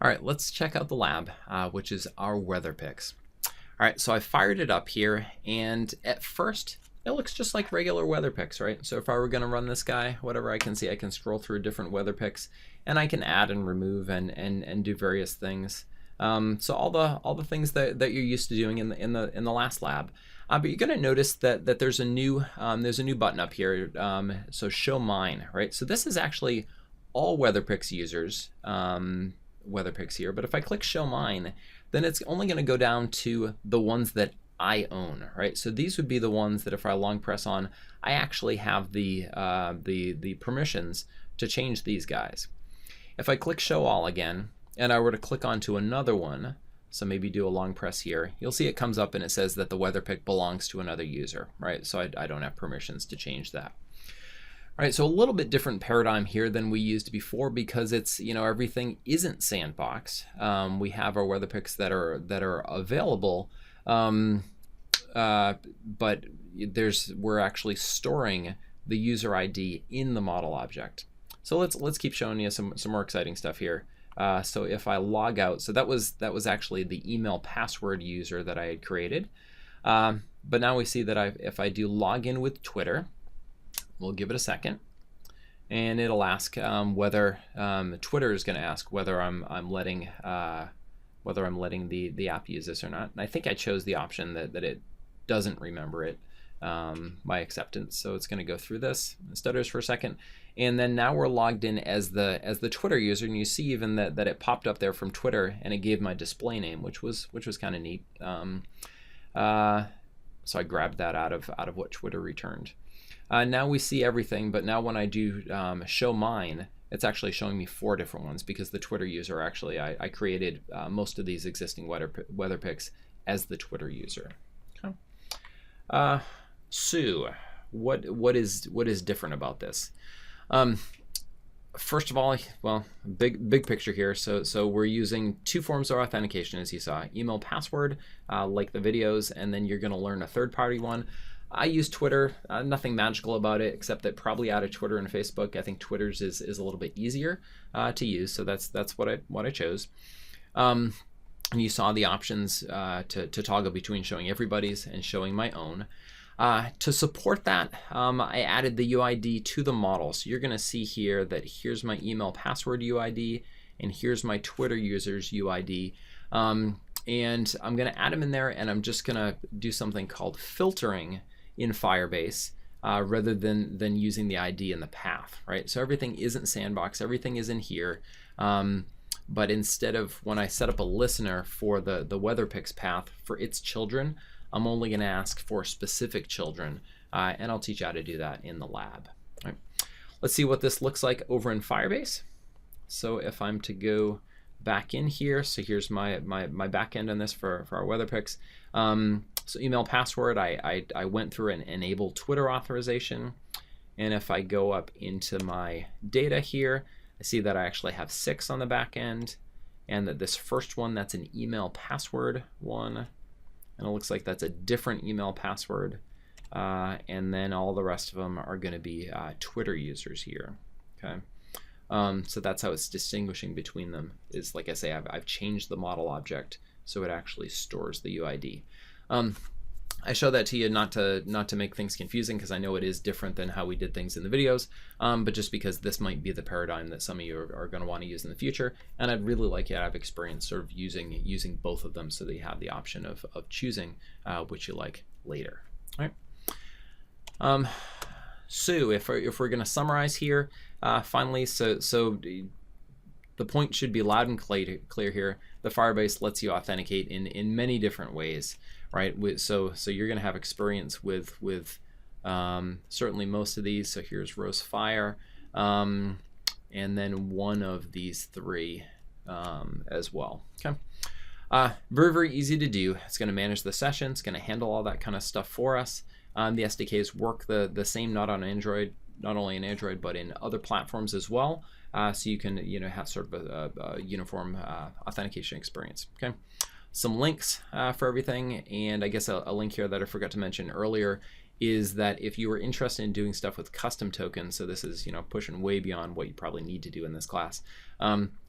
All right, let's check out the lab, which is OurWeatherpics. All right, so I fired it up here, and at first, it looks just like regular WeatherPics, right? So if I were gonna run this guy, whatever I can see, I can scroll through different WeatherPics, and I can add and remove and do various things. So all the things that you're used to doing in the last lab. But you're gonna notice that there's a new button up here. So show mine, right? So this is actually all WeatherPics users. WeatherPics here, but if I click show mine, then it's only going to go down to the ones that I own, right? So these would be the ones that if I long press on, I actually have the permissions to change these guys. If I click show all again, and I were to click onto another one, so maybe do a long press here, you'll see it comes up and it says that the WeatherPic belongs to another user, right? So I don't have permissions to change that. All right, so a little bit different paradigm here than we used before because it's, everything isn't sandboxed. We have our WeatherPics that are available, but we're actually storing the user ID in the model object. So let's keep showing you some more exciting stuff here. So if I log out, so that was actually the email password user that I had created. But now we see that if I do log in with Twitter, we'll give it a second, and it'll ask whether Twitter is going to ask whether I'm letting the app use this or not. And I think I chose the option that it doesn't remember it, my acceptance. So it's going to go through this. It stutters for a second, and then now we're logged in as the Twitter user, and you see even that it popped up there from Twitter, and it gave my display name, which was kind of neat. So I grabbed that out of what Twitter returned. Now we see everything, but now when I do show mine, it's actually showing me 4 different ones because the Twitter user actually, I created most of these existing WeatherPics as the Twitter user. Okay. Sue, what is different about this? First of all, well, big picture here. So we're using 2 forms of authentication, as you saw: email password, like the videos, and then you're going to learn a third-party one. I use Twitter, nothing magical about it, except that probably out of Twitter and Facebook, I think Twitter's is a little bit easier to use, so that's what I chose. And you saw the options to toggle between showing everybody's and showing my own. To support that, I added the UID to the model. So you're going to see here that here's my email password UID, and here's my Twitter user's UID. And I'm going to add them in there, and I'm just going to do something called filtering in Firebase rather than using the ID in the path, right? So everything isn't sandbox, everything is in here. But instead of when I set up a listener for the WeatherPics path for its children, I'm only going to ask for specific children, and I'll teach you how to do that in the lab. All right. Let's see what this looks like over in Firebase. So if I'm to go back in here, so here's my back end on this for our WeatherPics. So email password, I went through and enabled Twitter authorization, and if I go up into my data here, I see that I actually have 6 on the back end, and that this first one, that's an email password one, and it looks like that's a different email password, and then all the rest of them are going to be Twitter users here. Okay. So that's how it's distinguishing between them, is, like I say, I've changed the model object so it actually stores the UID. I show that to you not to make things confusing, because I know it is different than how we did things in the videos, but just because this might be the paradigm that some of you are going to want to use in the future, and I'd really like you to have experience sort of using both of them so that you have the option of choosing which you like later. All right. So if we're going to summarize here, finally, so the point should be loud and clear here. The Firebase lets you authenticate in many different ways, right? So you're going to have experience with certainly most of these. So here's Rose Fire, and then one of these 3 as well. Okay. Very easy to do. It's going to manage the session. It's going to handle all that kind of stuff for us. The SDKs work the same, not on Android, not only in Android, but in other platforms as well. So you can have sort of a uniform authentication experience. Okay. Some links for everything, and I guess a link here that I forgot to mention earlier is that if you were interested in doing stuff with custom tokens, so this is pushing way beyond what you probably need to do in this class.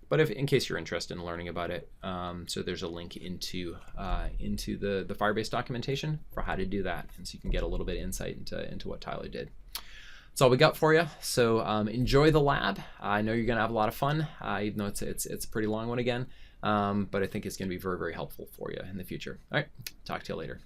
But if in case you're interested in learning about it, so there's a link into the Firebase documentation for how to do that, and so you can get a little bit of insight into what Tyler did. That's all we got for you. So enjoy the lab. I know you're gonna have a lot of fun, even though it's a pretty long one again. But I think it's gonna be very, very helpful for you in the future. All right, talk to you later.